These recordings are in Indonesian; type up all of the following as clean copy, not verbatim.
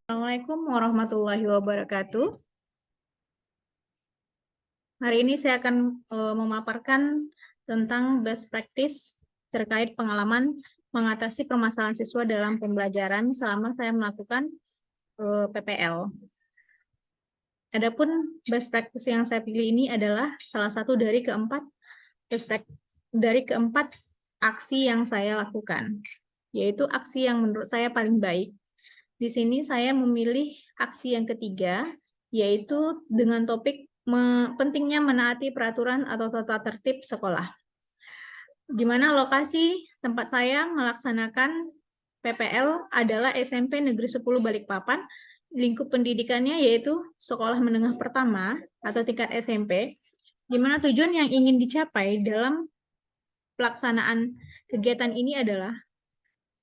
Assalamualaikum warahmatullahi wabarakatuh. Hari ini saya akan memaparkan tentang best practice terkait pengalaman mengatasi permasalahan siswa dalam pembelajaran selama saya melakukan PPL. Adapun best practice yang saya pilih ini adalah salah satu dari keempat aksi yang saya lakukan, yaitu aksi yang menurut saya paling baik. Di sini saya memilih aksi yang ketiga, yaitu dengan topik pentingnya menaati peraturan atau tata tertib sekolah. Di mana lokasi tempat saya melaksanakan PPL adalah SMP Negeri 10 Balikpapan, lingkup pendidikannya yaitu sekolah menengah pertama atau tingkat SMP, di mana tujuan yang ingin dicapai dalam pelaksanaan kegiatan ini adalah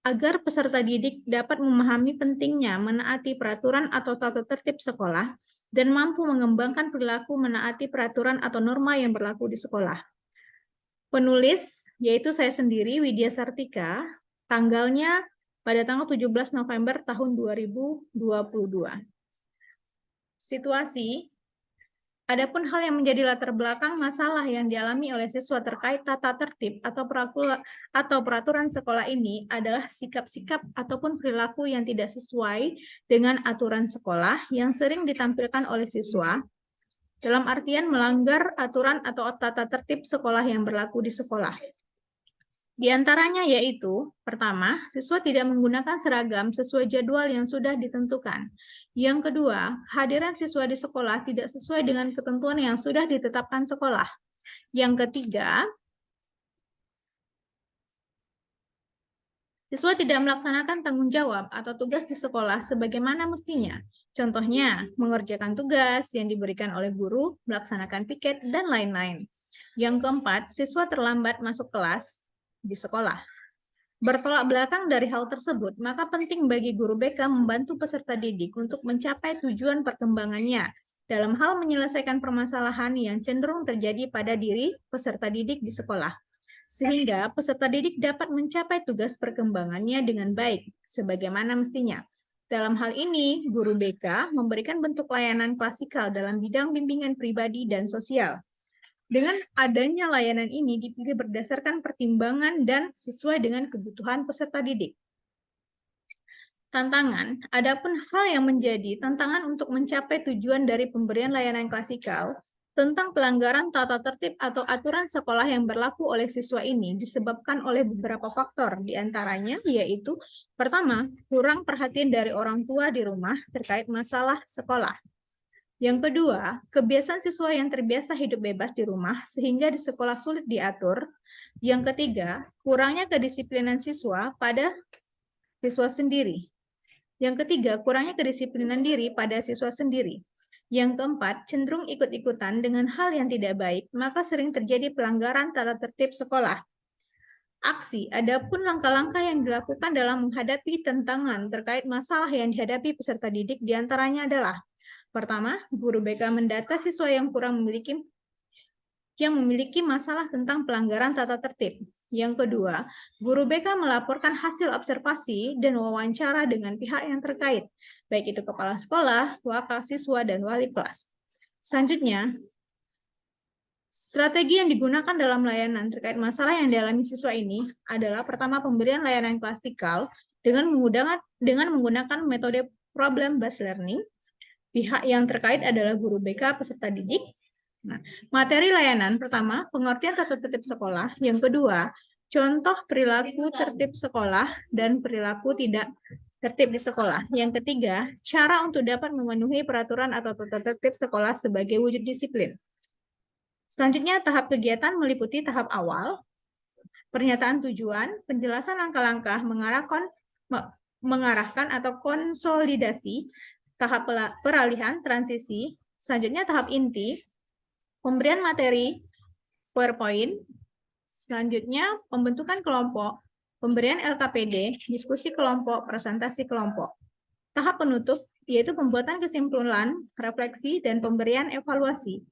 agar peserta didik dapat memahami pentingnya menaati peraturan atau tata tertib sekolah dan mampu mengembangkan perilaku menaati peraturan atau norma yang berlaku di sekolah. Penulis, yaitu saya sendiri, Widya Sartika, tanggalnya pada tanggal 17 November tahun 2022. Situasi. Adapun hal yang menjadi latar belakang masalah yang dialami oleh siswa terkait tata tertib atau peraturan sekolah ini adalah sikap-sikap ataupun perilaku yang tidak sesuai dengan aturan sekolah yang sering ditampilkan oleh siswa, dalam artian melanggar aturan atau tata tertib sekolah yang berlaku di sekolah. Di antaranya yaitu, pertama, siswa tidak menggunakan seragam sesuai jadwal yang sudah ditentukan. Yang kedua, kehadiran siswa di sekolah tidak sesuai dengan ketentuan yang sudah ditetapkan sekolah. Yang ketiga, siswa tidak melaksanakan tanggung jawab atau tugas di sekolah sebagaimana mestinya. Contohnya, mengerjakan tugas yang diberikan oleh guru, melaksanakan piket, dan lain-lain. Yang keempat, siswa terlambat masuk kelas di sekolah. Bertolak belakang dari hal tersebut, maka penting bagi guru BK membantu peserta didik untuk mencapai tujuan perkembangannya dalam hal menyelesaikan permasalahan yang cenderung terjadi pada diri peserta didik di sekolah, sehingga peserta didik dapat mencapai tugas perkembangannya dengan baik, sebagaimana mestinya. Dalam hal ini, guru BK memberikan bentuk layanan klasikal dalam bidang bimbingan pribadi dan sosial. Dengan adanya layanan ini dipilih berdasarkan pertimbangan dan sesuai dengan kebutuhan peserta didik. Tantangan, adapun hal yang menjadi tantangan untuk mencapai tujuan dari pemberian layanan klasikal tentang pelanggaran tata tertib atau aturan sekolah yang berlaku oleh siswa ini disebabkan oleh beberapa faktor, diantaranya yaitu, pertama, kurang perhatian dari orang tua di rumah terkait masalah sekolah. Yang kedua, kebiasaan siswa yang terbiasa hidup bebas di rumah sehingga di sekolah sulit diatur. Yang ketiga, kurangnya kedisiplinan siswa pada siswa sendiri. Yang ketiga, kurangnya kedisiplinan diri pada siswa sendiri. Yang keempat, cenderung ikut-ikutan dengan hal yang tidak baik, maka sering terjadi pelanggaran tata tertib sekolah. Aksi, adapun langkah-langkah yang dilakukan dalam menghadapi tantangan terkait masalah yang dihadapi peserta didik diantaranya adalah: pertama, guru BK mendata siswa yang memiliki masalah tentang pelanggaran tata tertib. Yang kedua, guru BK melaporkan hasil observasi dan wawancara dengan pihak yang terkait, baik itu kepala sekolah, wakil siswa, dan wali kelas. Selanjutnya, strategi yang digunakan dalam layanan terkait masalah yang dialami siswa ini adalah pertama, pemberian layanan klasikal dengan menggunakan metode problem-based learning. Pihak yang terkait adalah guru BK, peserta didik. Nah, materi layanan pertama, pengertian tata tertib sekolah. Yang kedua, contoh perilaku tertib sekolah dan perilaku tidak tertib di sekolah. Yang ketiga, cara untuk dapat memenuhi peraturan atau tata tertib sekolah sebagai wujud disiplin. Selanjutnya, tahap kegiatan meliputi tahap awal, pernyataan tujuan, penjelasan langkah-langkah mengarahkan atau konsolidasi, tahap peralihan, transisi, selanjutnya tahap inti, pemberian materi, PowerPoint, selanjutnya pembentukan kelompok, pemberian LKPD, diskusi kelompok, presentasi kelompok. Tahap penutup, yaitu pembuatan kesimpulan, refleksi, dan pemberian evaluasi.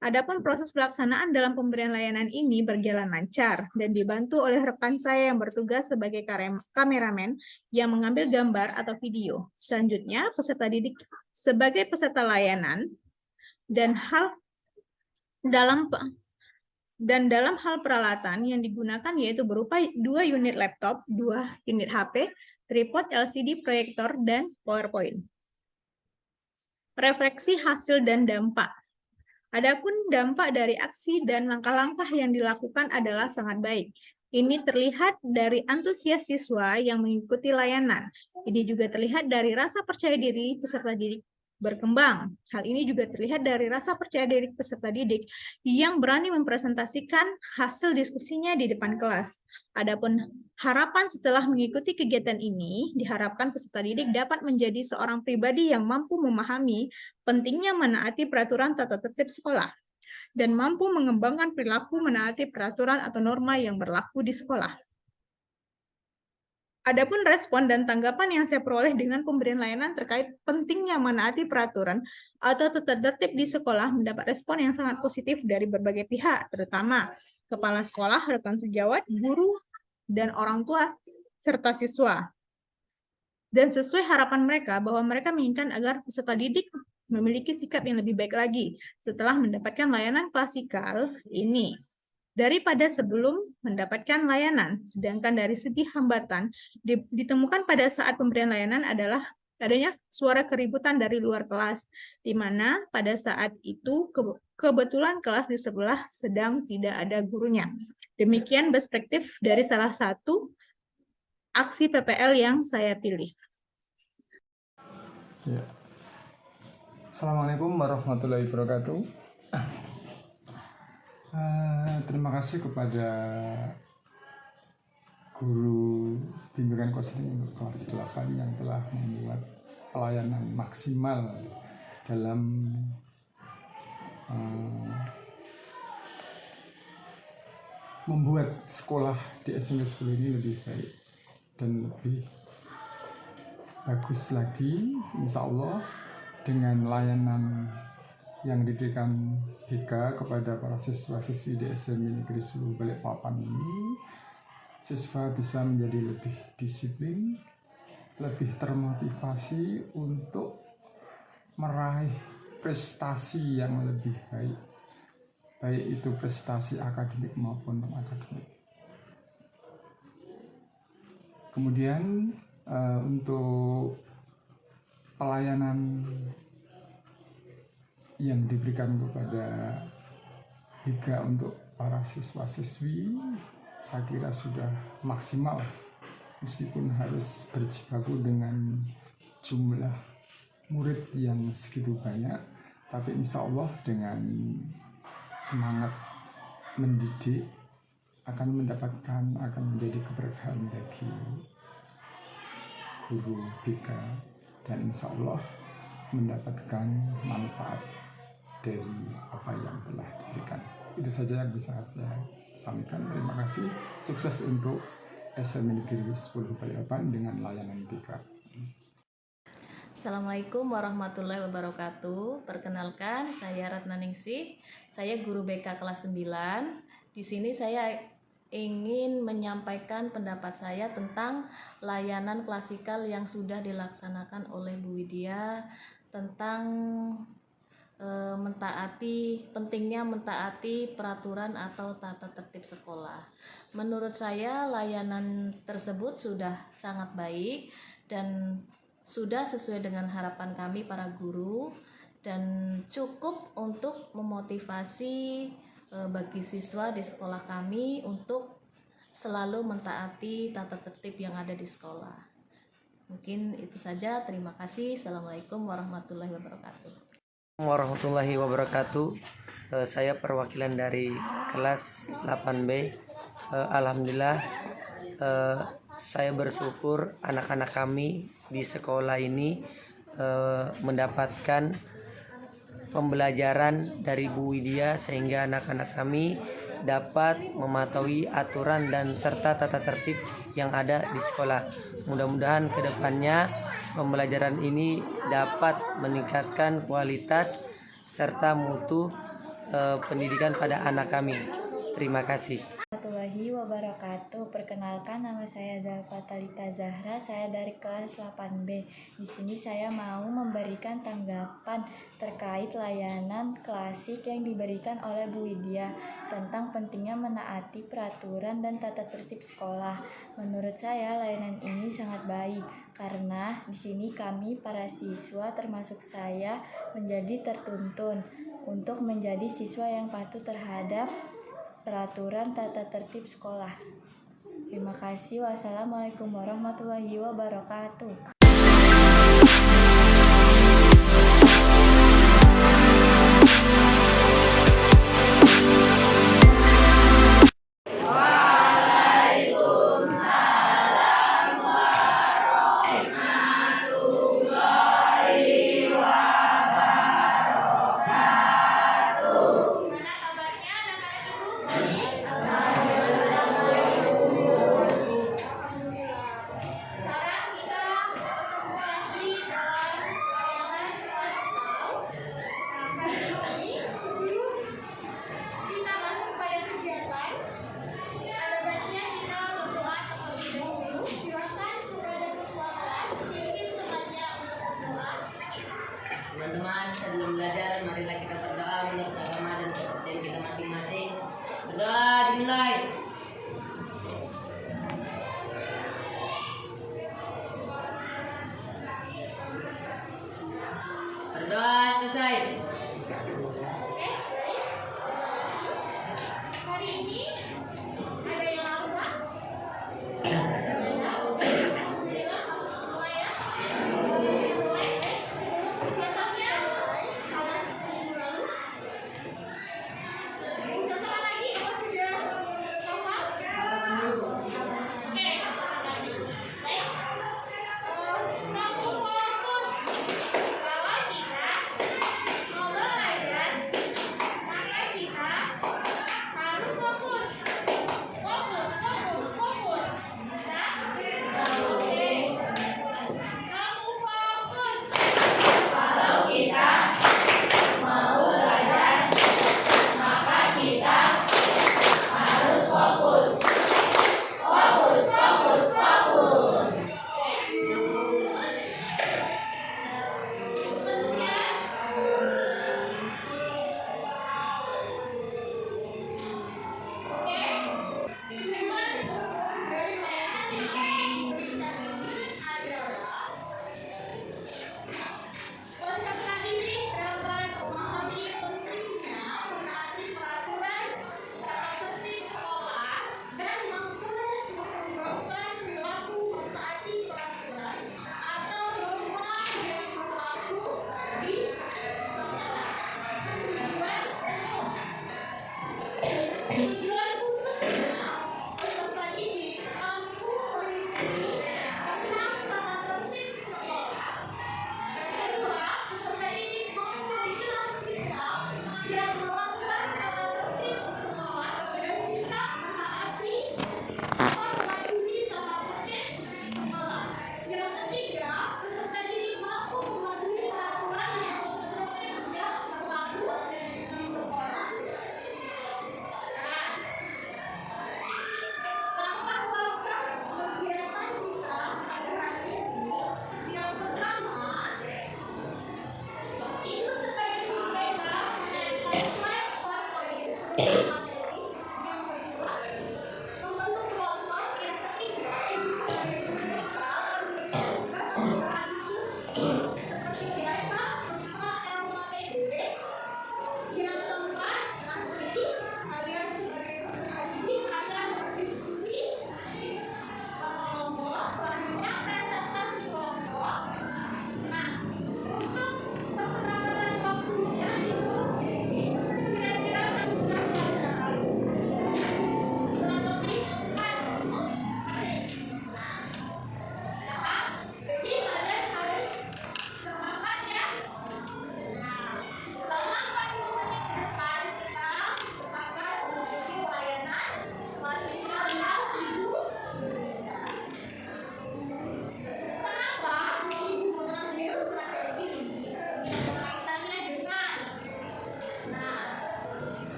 Adapun proses pelaksanaan dalam pemberian layanan ini berjalan lancar dan dibantu oleh rekan saya yang bertugas sebagai kameramen yang mengambil gambar atau video. Selanjutnya, peserta didik sebagai peserta layanan dan dalam hal peralatan yang digunakan yaitu berupa 2 unit laptop, 2 unit HP, tripod LCD proyektor, dan PowerPoint. Refleksi hasil dan dampak. Adapun dampak dari aksi dan langkah-langkah yang dilakukan adalah sangat baik. Ini terlihat dari antusias siswa yang mengikuti layanan. Ini juga terlihat dari rasa percaya diri peserta didik berkembang. Hal ini juga terlihat dari rasa percaya diri peserta didik yang berani mempresentasikan hasil diskusinya di depan kelas. Adapun harapan setelah mengikuti kegiatan ini, diharapkan peserta didik dapat menjadi seorang pribadi yang mampu memahami pentingnya menaati peraturan tata tertib sekolah dan mampu mengembangkan perilaku menaati peraturan atau norma yang berlaku di sekolah. Adapun respon dan tanggapan yang saya peroleh dengan pemberian layanan terkait pentingnya menaati peraturan atau tata tertib di sekolah mendapat respon yang sangat positif dari berbagai pihak, terutama kepala sekolah, rekan sejawat, guru, dan orang tua, serta siswa. Dan sesuai harapan mereka bahwa mereka menginginkan agar peserta didik memiliki sikap yang lebih baik lagi setelah mendapatkan layanan klasikal ini daripada sebelum mendapatkan layanan. Sedangkan dari segi hambatan ditemukan pada saat pemberian layanan adalah adanya suara keributan dari luar kelas, di mana pada saat itu kebetulan kelas di sebelah sedang tidak ada gurunya. Demikian perspektif dari salah satu aksi PPL yang saya pilih. Ya. Assalamualaikum warahmatullahi wabarakatuh. Terima kasih kepada guru bimbingan konseling untuk kelas 8 yang telah membuat pelayanan maksimal dalam membuat sekolah di SMP 10 ini lebih baik dan lebih bagus lagi, insya Allah, dengan layanan yang diberikan BK kepada para siswa-siswi di SMP Negeri 10 Balikpapan ini. Siswa bisa menjadi lebih disiplin, lebih termotivasi untuk meraih prestasi yang lebih baik, baik itu prestasi akademik maupun non-akademik. Kemudian untuk pelayanan yang diberikan kepada BK untuk para siswa-siswi, saya kira sudah maksimal, meskipun harus berjibaku dengan jumlah murid yang segitu banyak, tapi insya Allah dengan semangat mendidik akan menjadi keberkahan bagi guru BK, dan insya Allah mendapatkan manfaat dari apa yang telah diberikan. Itu saja yang bisa saya sampaikan. Terima kasih. Sukses untuk SMP Negeri 10 Balikpapan dengan layanan BK. Assalamualaikum warahmatullahi wabarakatuh. Perkenalkan, saya Ratna Ningsih. Saya guru BK kelas 9. Di sini saya ingin menyampaikan pendapat saya tentang layanan klasikal yang sudah dilaksanakan oleh Bu Widya tentang pentingnya mentaati peraturan atau tata tertib sekolah. Menurut saya layanan tersebut sudah sangat baik dan sudah sesuai dengan harapan kami para guru dan cukup untuk memotivasi bagi siswa di sekolah kami untuk selalu mentaati tata tertib yang ada di sekolah. Mungkin itu saja. Terima kasih. Assalamualaikum warahmatullahi wabarakatuh. Warahmatullahi wabarakatuh. Saya perwakilan dari kelas 8B. Alhamdulillah, saya bersyukur anak-anak kami di sekolah ini mendapatkan pembelajaran dari Bu Widya, sehingga anak-anak kami dapat mematuhi aturan dan serta tata tertib yang ada di sekolah. Mudah-mudahan kedepannya pembelajaran ini dapat meningkatkan kualitas serta mutu pendidikan pada anak kami. Terima kasih. Warahmatullahi wabarakatuh. Perkenalkan, nama saya Zalfa Talita Zahra. Saya dari kelas 8B. Di sini saya mau memberikan tanggapan terkait layanan klasik yang diberikan oleh Bu Widya tentang pentingnya menaati peraturan dan tata tertib sekolah. Menurut saya layanan ini sangat baik karena di sini kami para siswa termasuk saya menjadi tertuntun untuk menjadi siswa yang patuh terhadap peraturan tata tertib sekolah. Terima kasih. Wassalamualaikum warahmatullahi wabarakatuh. Teman-teman, sebelum belajar, marilah kita berdoa menurut agama dan kepercayaan kita masing-masing. Berdoa dimulai. Berdoa selesai.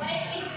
Baik